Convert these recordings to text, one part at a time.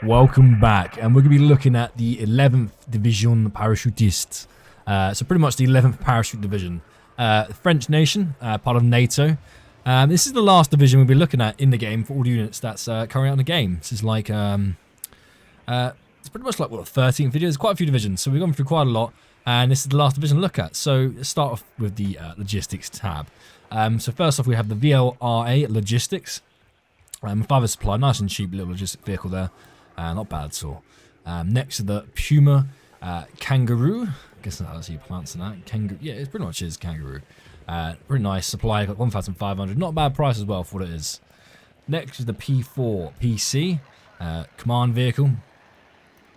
Welcome back, and we're going to be looking at the 11th Division Parachutiste. So pretty much the 11th Parachute Division. French nation, part of NATO. This is the last division we'll be looking at in the game for all the units that's currently out in the game. This is like, it's pretty much like, what, 13th video? There's quite a few divisions, so we've gone through quite a lot, and this is the last division to look at. So let's start off with the logistics tab. So first off, we have the VLRA Logistics. Fiverr Supply, nice and cheap little logistic vehicle there. Not bad at all. Next to the Puma Kangaroo. I guess that's how you pronounce that. Kangaroo. Yeah, it pretty much is Kangaroo. Pretty nice supply. Got 1,500. Not a bad price as well for what it is. Next is the P4 PC command vehicle.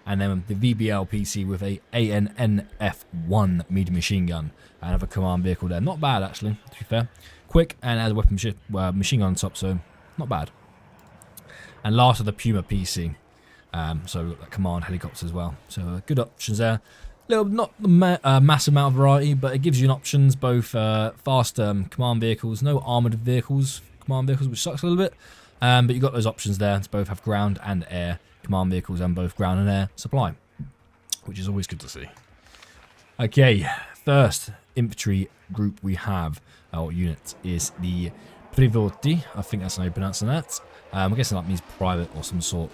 And then the VBL PC with a ANNF1 medium machine gun. Another command vehicle there. Not bad actually, to be fair. Quick and has a weapon machine gun on top, so not bad. And last of the Puma PC. So command helicopters as well. So good options there. Little, not a massive amount of variety, but it gives you options, both fast command vehicles, no armoured vehicles, command vehicles, which sucks a little bit. But you've got those options there to both have ground and air command vehicles and both ground and air supply, which is always good to see. Okay, first infantry group we have, our unit, is the Privoti. I think that's how you pronounce that. I'm guessing that means private or some sort.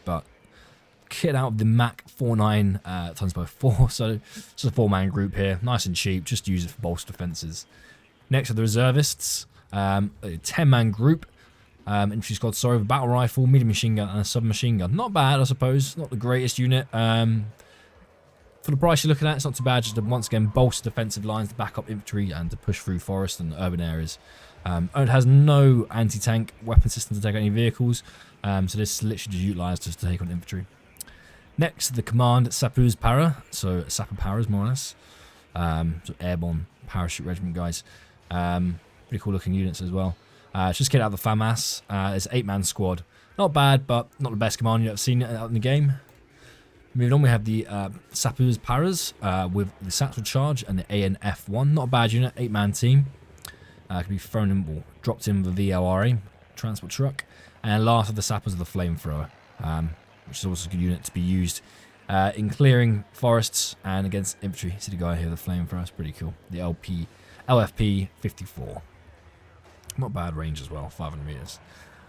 But kit out of the Mac 49 tons by 4, so it's a 4-man group here, nice and cheap, just use it for bolster defences. Next are the Reservists, a 10-man group, infantry squad, sorry, with a battle rifle, medium machine gun and a submachine gun. Not bad, I suppose, not the greatest unit. For the price you're looking at, it's not too bad, just to once again bolster defensive lines to back up infantry and to push through forest and urban areas. It has no anti-tank weapon system to take out any vehicles, so this is literally just utilised just to take on infantry. Next, the command Sapeurs Paras, so Sapper Paras more or less, so airborne parachute regiment guys. Pretty cool looking units as well. Just get out of the FAMAS. It's an 8-man squad, not bad, but not the best command unit I've seen out in the game. Moving on, we have the Sapeurs Paras with the Satchel Charge and the ANF1. Not a bad unit, 8-man team. Can be thrown in or dropped in with the VLRA transport truck. And last of the Sappers of the Flamethrower, which is also a good unit to be used in clearing forests and against infantry. See the guy here, the Flamethrower, it's pretty cool. The LFP 54. Not bad range as well, 500 meters.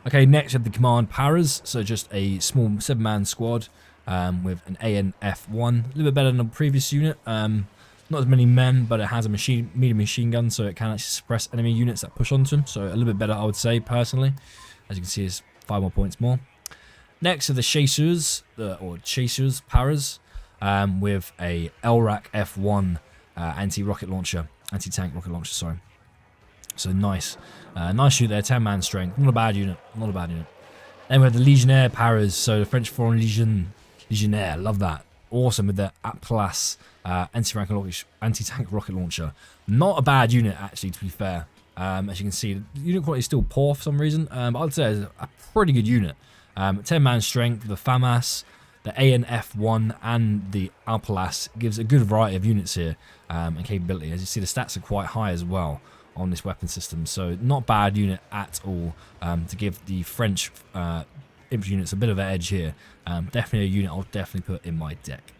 Okay, next we have the Command Paras, so just a small 7-man squad with an ANF1. A little bit better than the previous unit. Not as many men, but it has a medium machine gun, so it can actually suppress enemy units that push onto them. So a little bit better, I would say, personally. As you can see, it's 5 more points more. Next are the Chasseurs, or Chasseurs Paras, with a LRAC F1 anti-tank rocket launcher, sorry. So nice. Nice shoot there, 10-man strength. Not a bad unit, not a bad unit. Then we have the Legionnaire Paras, so the French Foreign Legionnaire, love that. Awesome with the Atlas anti-tank rocket launcher. Not a bad unit, actually, to be fair. As you can see, the unit quality is still poor for some reason, but I'd say it's a pretty good unit. 10-man strength, the FAMAS, the ANF1, and the Atlas gives a good variety of units here and capability. As you see, the stats are quite high as well on this weapon system, so not bad unit at all to give the French infantry units a bit of an edge here. Definitely a unit I'll definitely put in my deck.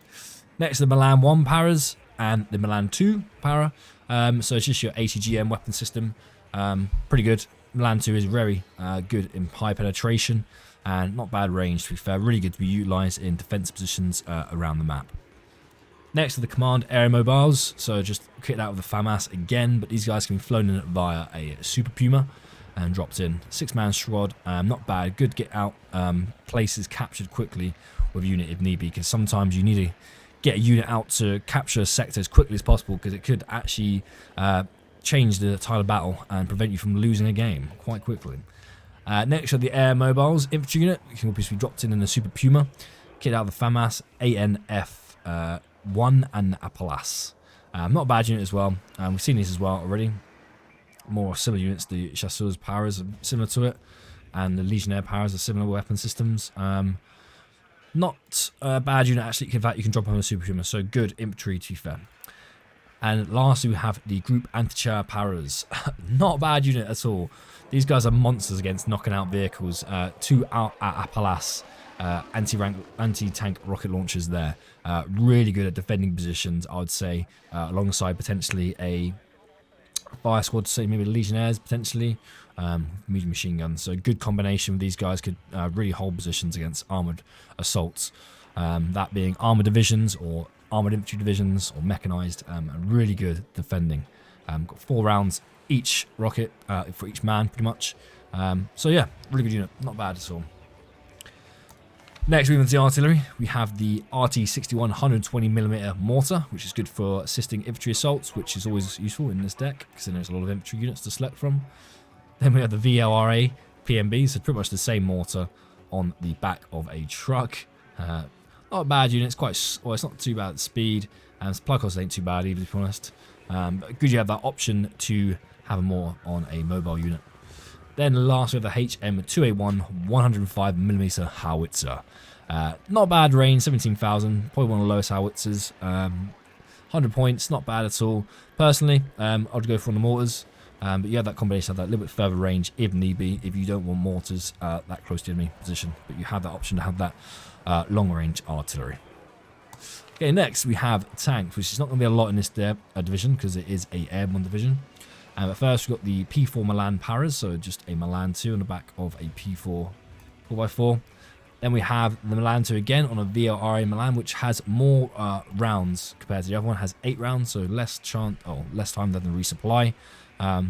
Next, the Milan 1 Paras and the Milan 2 Para. So it's just your ATGM weapon system. Pretty good. Milan 2 is very good in high penetration and not bad range, to be fair. Really good to be utilised in defensive positions around the map. Next are the Command Aeromobiles. So just kit out of the FAMAS again, but these guys can be flown in via a Super Puma and dropped in. 6-man squad, not bad. Good get out places captured quickly with a unit if need be, because sometimes you need to get a unit out to capture a sector as quickly as possible, because it could actually change the tide of battle and prevent you from losing a game quite quickly. Next are the Air Mobiles infantry unit. You can obviously be dropped in the Super Puma. Kit out of the FAMAS, ANF1 and the Atlas. Not a bad unit as well. We've seen these as well already. More similar units. The Chasseurs Paras are similar to it, and the Legionnaire Paras are similar weapon systems. Not a bad unit actually. In fact, you can drop on a Super Puma, so good infantry, to be fair. And lastly, we have the Group Ncr Paras. Not a bad unit at all. These guys are monsters against knocking out vehicles. 2 out at Atlas anti-tank rocket launchers there. Really good at defending positions, I would say, alongside potentially a fire squad, say maybe Legionnaires potentially, medium machine guns. So a good combination of these guys could really hold positions against armoured assaults. That being armoured divisions or armoured infantry divisions or mechanised, really good defending. Got 4 rounds each rocket for each man pretty much. So yeah, really good unit, not bad at all. Next, we move into the artillery. We have the RT-61 120mm mortar, which is good for assisting infantry assaults, which is always useful in this deck, because then there's a lot of infantry units to select from. Then we have the VLRA PMB, so pretty much the same mortar on the back of a truck. Not a bad unit, it's quite, well, it's not too bad at speed, and supply cost ain't too bad either, to be honest. But good you have that option to have more on a mobile unit. Then last we have the HM2A1 105mm howitzer. Not bad range, 17,000, probably one of the lowest howitzers. 100 points, not bad at all. Personally, I'd go for the mortars. But you have that combination of that little bit further range if need be, if you don't want mortars that close to enemy position. But you have that option to have that long range artillery. Okay, next we have tanks, which is not going to be a lot in this division because it is a airborne division. But first we've got the P4 Milan Paras, so just a Milan 2 on the back of a P4 4x4. Then we have the Milan 2 again on a VLRA Milan, which has more rounds compared to the other one. It has 8 rounds, so less time than the resupply.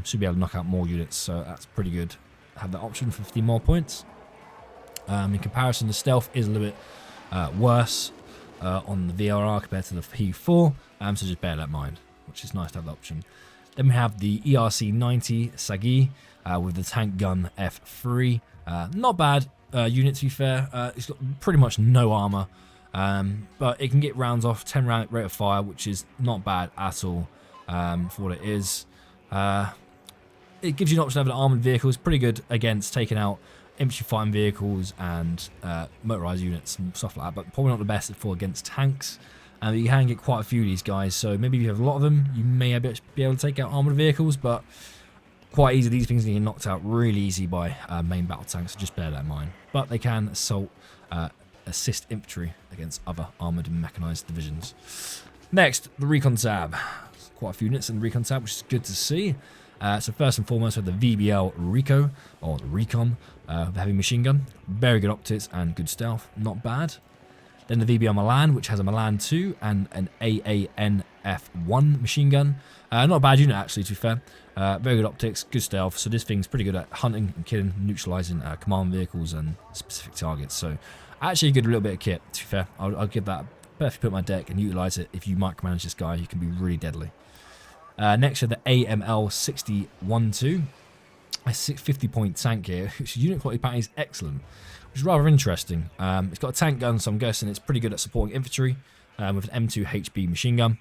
Should be able to knock out more units, so that's pretty good. Have that option for 15 more points. In comparison, the stealth is a little bit worse on the VRR compared to the P4, so just bear that in mind, which is nice to have that option. Then we have the ERC-90 Sagi with the tank gun F3. Not bad unit, to be fair. It's got pretty much no armor, but it can get rounds off, 10 round rate of fire, which is not bad at all for what it is. It gives you an option to have an armored vehicle. It's pretty good against taking out infantry fighting vehicles and motorized units and stuff like that, but probably not the best for against tanks. You can get quite a few of these guys, so maybe if you have a lot of them, you may be able to take out armoured vehicles, but quite easy. These things can get knocked out really easy by main battle tanks, so just bear that in mind. But they can assist infantry against other armoured and mechanised divisions. Next, the Recon Tab. Quite a few units in the Recon Tab, which is good to see. So first and foremost, we have the VBL Rico, or Recon, the heavy machine gun. Very good optics and good stealth, not bad. Then the VBL Milan, which has a Milan 2 and an AAN F1 machine gun. Not a bad unit, actually, to be fair. Very good optics, good stealth. So this thing's pretty good at hunting and killing, neutralising command vehicles and specific targets. So actually a good little bit of kit, to be fair. I'll give that, if you put my deck and utilise it, if you micromanage this guy, you can be really deadly. Next, we have the AML 61-2. A 650-point tank here, which unit quality pattern is excellent, which is rather interesting. It's got a tank gun, so I'm guessing it's pretty good at supporting infantry with an M2 HB machine gun.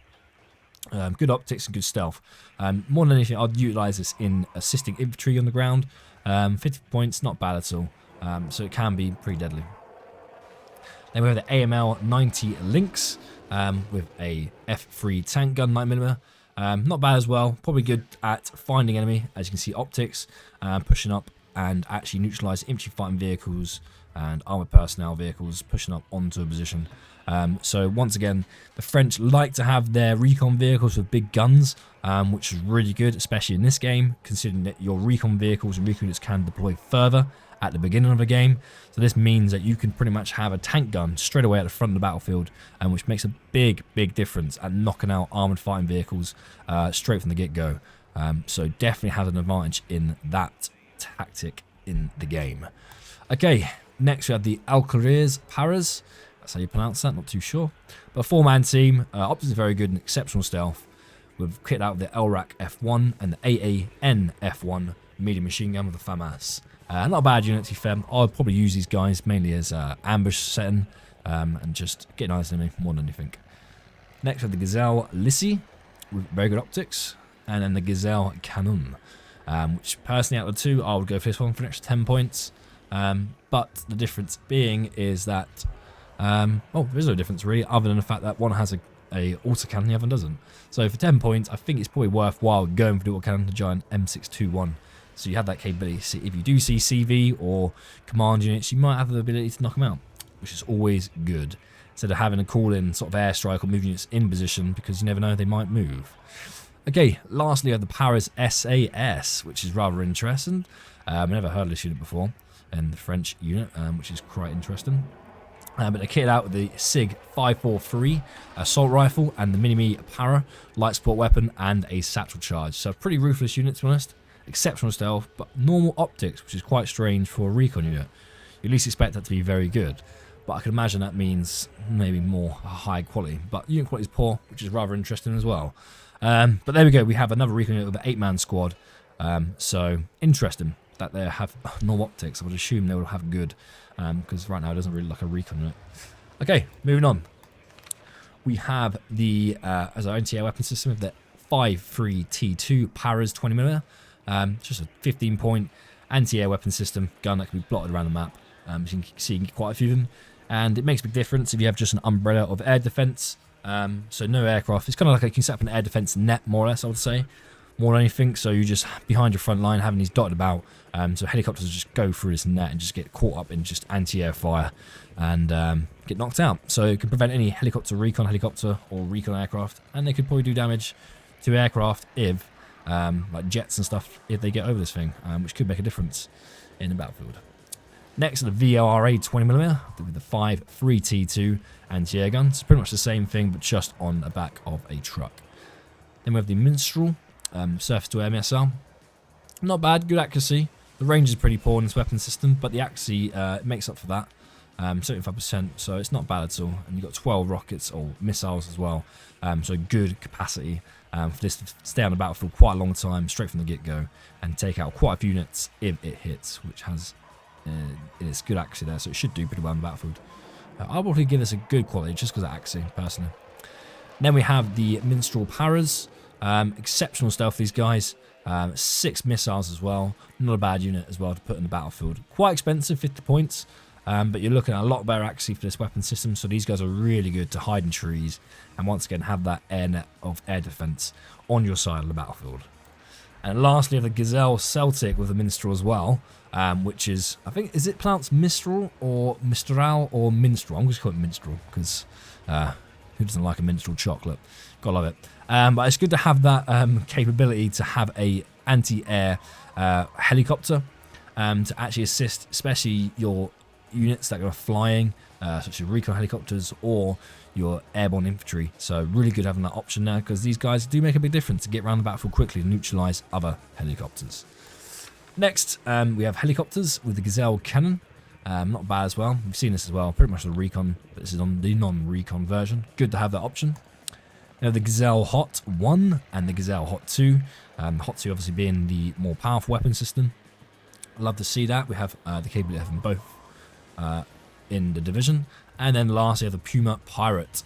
Good optics and good stealth. More than anything, I'd utilise this in assisting infantry on the ground. 50 points, not bad at all. So it can be pretty deadly. Then we have the AML 90 Lynx with a F3 tank gun 9mm. Not bad as well. Probably good at finding enemy, as you can see, optics, pushing up and actually neutralise infantry fighting vehicles and armoured personnel vehicles, pushing up onto a position. So once again, the French like to have their recon vehicles with big guns, which is really good, especially in this game, considering that your recon vehicles and recon units can deploy further at the beginning of the game. So this means that you can pretty much have a tank gun straight away at the front of the battlefield, which makes a big difference at knocking out armoured fighting vehicles straight from the get-go. So definitely has an advantage in that tactic in the game. Okay, next we have the Ncr Paras. That's how you pronounce that, not too sure. But a 4-man team, optics is very good and exceptional stealth. We've kitted out the LRAC F1 and the AAN F1 medium machine gun with the FAMAS. Not a bad unit, to be fair. I'd probably use these guys mainly as ambush setting and just get eyes on me more than anything. Next we have the Gazelle Celtic with very good optics, and then the Gazelle Canon, which personally out of the two, I would go for this one for an extra 10 points. But the difference being is that, well, there is no difference really, other than the fact that one has a autocannon, the other one doesn't. So for 10 points, I think it's probably worthwhile going for the autocannon, the giant M621. So you have that capability. If you do see CV or command units, you might have the ability to knock them out. which is always good, instead of having to call in sort of airstrike or move units in position, because you never know, they might move. Okay, lastly, we have the Paras SAS, which is rather interesting. I've never heard of this unit before, and the French unit, which is quite interesting. But they're kitted out with the SIG 543 assault rifle and the Mini-Me Para light support weapon and a satchel charge. So pretty ruthless unit, to be honest. Exceptional stealth, but normal optics, which is quite strange for a recon unit. You at least expect that to be very good, but I can imagine that means maybe more high quality. But unit quality is poor, which is rather interesting as well. But there we go. We have another recon unit with an 8-man squad. So interesting that they have normal optics. I would assume they will have good, because right now it doesn't really look like a recon unit. Okay, moving on. We have the as our Ncr Weapon System of the 5.3T2 Paras 20mm. Just a 15-point anti-air weapon system gun that can be plotted around the map. As you can see, you can get quite a few of them, and it makes a big difference if you have just an umbrella of air defense. So no aircraft. It's kind of like you can set up an air defense net, more or less, I would say, more than anything. So you just behind your front line having these dotted about, so helicopters just go through this net and just get caught up in just anti-air fire and get knocked out. So it can prevent any recon helicopter or recon aircraft, and they could probably do damage to aircraft if like jets and stuff if they get over this thing, which could make a difference in the battlefield. Next, the VLRA 20mm with the 5.3T2 anti-air gun. It's pretty much the same thing, but just on the back of a truck. Then we have the Minstrel surface-to-air missile. Not bad, good accuracy. The range is pretty poor in this weapon system, but the accuracy makes up for that. 75%, so it's not bad at all. And you've got 12 rockets or missiles as well, so good capacity for this to stay on the battlefield quite a long time, straight from the get-go, and take out quite a few units if it hits, which has it's good accuracy there, so it should do pretty well on the battlefield. I'll probably give this a good quality just because of accuracy, personally. Then we have the Minstrel Paras, exceptional stealth, these guys. 6 missiles as well, not a bad unit as well to put in the battlefield. Quite expensive, 50 points. But you're looking at a lot better accuracy for this weapon system, so these guys are really good to hide in trees and once again have that air net of air defense on your side of the battlefield. And lastly, we have the Gazelle Celtic with the Minstrel as well, which is, I think, is it pronounced Mistral or Mistral or Minstrel? I'm just calling it Minstrel because who doesn't like a Minstrel chocolate? Gotta love it. But it's good to have that capability to have a anti-air helicopter to actually assist, especially your units that are flying, such as recon helicopters or your airborne infantry. So really good having that option now, because these guys do make a big difference to get around the battlefield quickly and neutralize other helicopters. Next, we have helicopters with the Gazelle cannon. Not bad as well. We've seen this as well, pretty much the recon, but this is on the non-recon version. Good to have that option. We have the Gazelle Hot 1 and the Gazelle Hot 2. Hot 2 obviously being the more powerful weapon system. Love to see that. We have the capability of having both in the division. And then lastly, we have the Puma Pirate,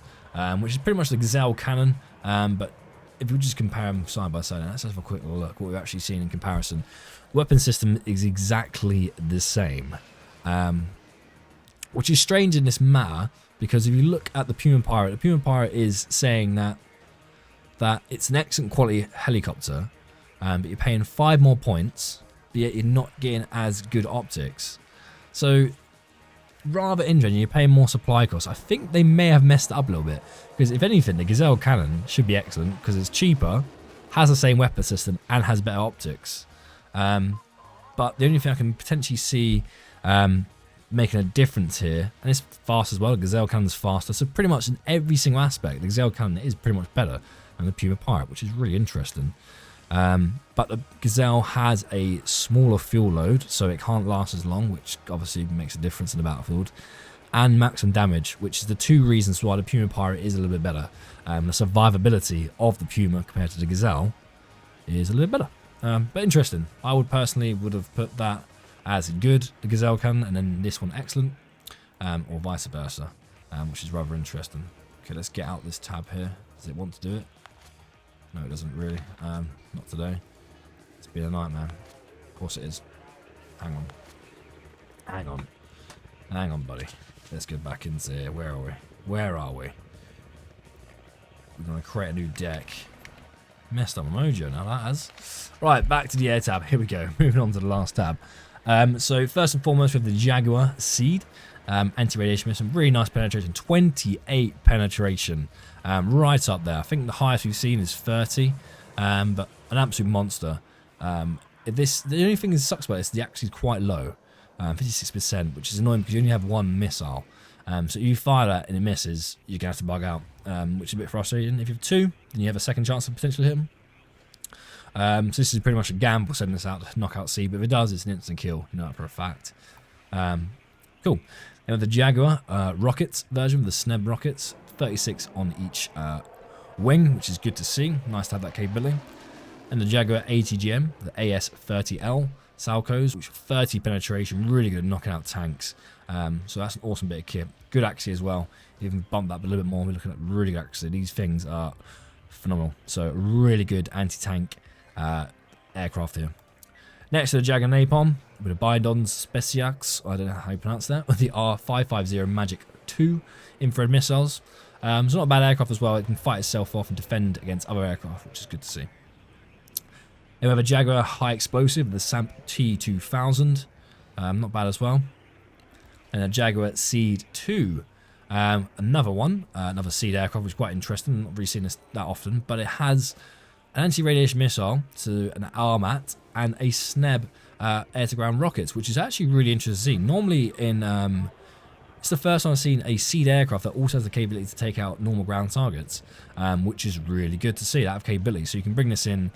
which is pretty much the Gazelle cannon, but if we just compare them side by side, let's have a quick look what we've actually seen in comparison. Weapon system is exactly the same, which is strange in this matter, because if you look at the Puma Pirate is saying that it's an excellent quality helicopter, but you're paying 5 more points, but yet you're not getting as good optics. So rather interesting, you're paying more supply costs. I think they may have messed it up a little bit, because if anything, the Gazelle cannon should be excellent because it's cheaper, has the same weapon system, and has better optics. But the only thing I can potentially see making a difference here, and it's fast as well, the Gazelle cannon is faster, so pretty much in every single aspect, the Gazelle cannon is pretty much better than the Puma Pirate, which is really interesting. But the Gazelle has a smaller fuel load, so it can't last as long, which obviously makes a difference in the battlefield, and maximum damage, which is the 2 reasons why the Puma Pirate is a little bit better. The survivability of the Puma compared to the Gazelle is a little bit better. But interesting. I would personally have put that as good, the Gazelle cannon, and then this one excellent, or vice versa, which is rather interesting. Okay, let's get out this tab here. Does it want to do it? No, it doesn't really. Not today. It's been a nightmare. Of course it is. Hang on. Hang on. Hang on, buddy. Let's get back into here. Where are we? Where are we? We're going to create a new deck. Messed up my mojo now, that has. Right, back to the air tab. Here we go. Moving on to the last tab. So first and foremost, we have the Jaguar Seed. Anti-radiation missile, really nice penetration, 28 penetration, right up there. I think the highest we've seen is 30, but an absolute monster. The only thing that sucks about this, the accuracy is quite low, 56%, which is annoying because you only have one missile. So if you fire that and it misses, you're going to have to bug out, which is a bit frustrating. If you have two, then you have a second chance of potentially hitting. So this is pretty much a gamble sending this out to knock out C, but if it does, it's an instant kill, you know that for a fact. Cool. Now the Jaguar rockets version with the SNEB rockets, 36 on each wing, which is good to see. Nice to have that capability. And the Jaguar ATGM, the AS30L Salcos, which are 30 penetration, really good at knocking out tanks. So that's an awesome bit of kit. Good accuracy as well. Even bump that up a little bit more, we're looking at really good accuracy. These things are phenomenal. So really good anti-tank aircraft here. Next to the Jaguar Napalm, with a Bidon Speciax, I don't know how you pronounce that, with the R550 Magic 2 infrared missiles. It's not a bad aircraft as well. It can fight itself off and defend against other aircraft, which is good to see. Then we have a Jaguar High Explosive, the SAMP T2000, not bad as well. And a Jaguar Seed 2, another one, another Seed aircraft, which is quite interesting. Not really seen this that often, but it has an anti-radiation missile to an RMAT and a SNEB air-to-ground rockets, which is actually really interesting to see. Normally in it's the first time I've seen a Seed aircraft that also has the capability to take out normal ground targets, which is really good to see, that have capability. So you can bring this in,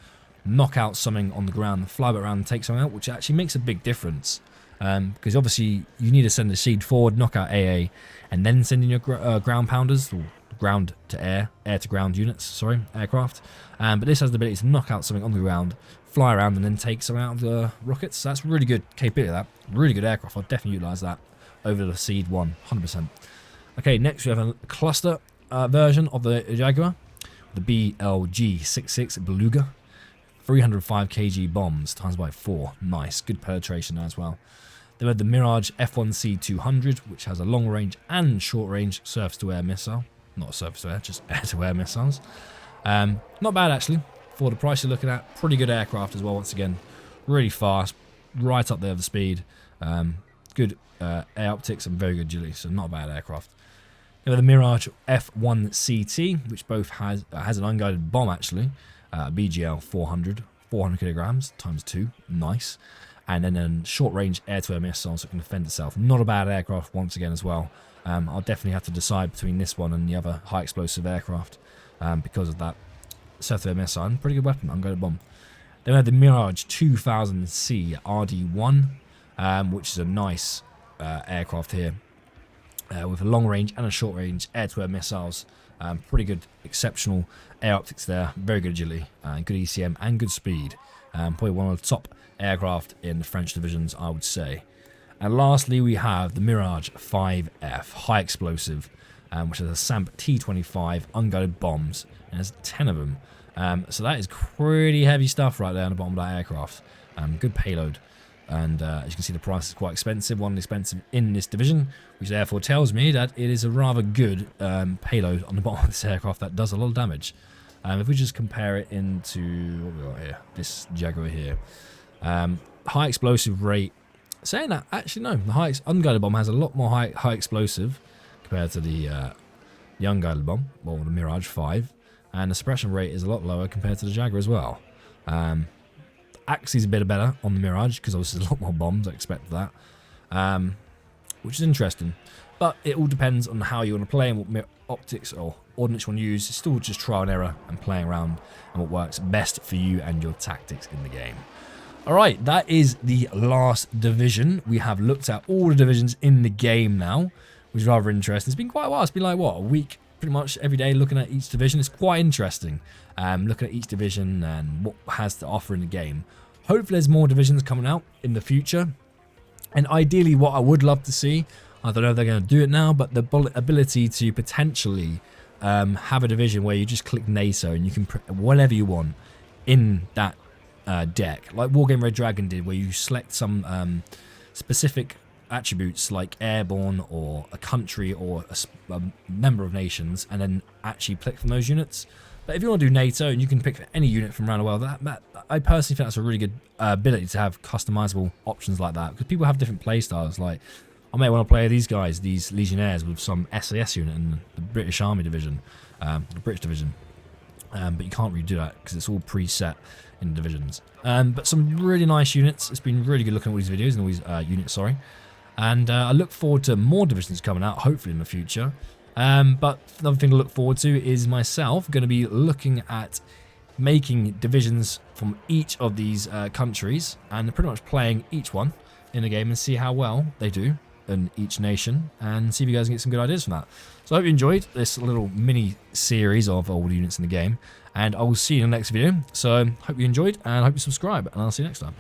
knock out something on the ground, fly it around and take something out, which actually makes a big difference. Because obviously you need to send the Seed forward, knock out AA, and then send in your ground pounders, or ground to air, air to ground units, sorry, aircraft. But this has the ability to knock out something on the ground, fly around, and then take something out of the rockets. So that's really good capability, that. Really good aircraft. I'll definitely utilise that over the Seed 1, 100%. Okay, next we have a cluster version of the Jaguar, the BLG-66 Beluga. 305 kg bombs times by 4. Nice, good penetration there as well. Then we have the Mirage F1 C200, which has a long range and short range surface to air missile. Not surface to air, just air to air missiles. Not bad actually for the price you're looking at. Pretty good aircraft as well. Once again, really fast, right up there with the speed. Good air optics and very good agility. So not a bad aircraft. Then we have the Mirage F1 CT, which both has an unguided bomb actually. BGL 400 kilograms times 2, nice. And then a short-range air-to-air missile so it can defend itself. Not a bad aircraft once again as well. I'll definitely have to decide between this one and the other high-explosive aircraft because of that surface-to-air missile. And pretty good weapon, unguided bomb. Then we have the Mirage 2000C RD1, which is a nice aircraft here with a long-range and a short-range air-to-air missiles. Pretty good, exceptional air optics there, very good agility, good ECM and good speed. Probably one of the top aircraft in the French divisions, I would say. And lastly, we have the Mirage 5F, high explosive, which has a SAMP T25 unguided bombs, and there's 10 of them. So that is pretty heavy stuff right there on the bottom of that aircraft. Good payload. And as you can see, the price is quite expensive, one of the expensive in this division, which therefore tells me that it is a rather good payload on the bottom of this aircraft that does a lot of damage. If we just compare it into what we got here, this Jaguar here, high explosive rate. Saying that, actually no, the unguided bomb has a lot more high explosive compared to the unguided bomb, or the Mirage 5, and the suppression rate is a lot lower compared to the Jaguar as well. Accuracy is a bit better on the Mirage because obviously there's a lot more bombs. I expect that, which is interesting. But it all depends on how you want to play and what optics or ordnance you want to use. It's still just trial and error and playing around and what works best for you and your tactics in the game. Alright, that is the last division. We have looked at all the divisions in the game now, which is rather interesting. It's been quite a while. It's been like, what, a week pretty much every day looking at each division. It's quite interesting looking at each division and what has to offer in the game. Hopefully there's more divisions coming out in the future. And ideally what I would love to see, I don't know if they're going to do it now, but the ability to potentially have a division where you just click NATO and you can put whatever you want in that deck, like Wargame Red Dragon did, where you select some specific attributes like airborne or a country or a member of nations, and then actually pick from those units. But if you want to do NATO and you can pick any unit from around the world, that I personally think that's a really good ability to have customizable options like that, because people have different play styles. Like I may want to play these guys, these Legionnaires, with some SAS unit in the British Army division, the British division. But you can't really do that because it's all preset in divisions. But some really nice units. It's been really good looking at all these videos and all these units, sorry. And I look forward to more divisions coming out, hopefully in the future. But another thing to look forward to is myself going to be looking at making divisions from each of these countries and pretty much playing each one in the game and see how well they do in each nation and see if you guys can get some good ideas from that. So I hope you enjoyed this little mini series of all the units in the game, and I will see you in the next video. So hope you enjoyed and I hope you subscribe, and I'll see you next time.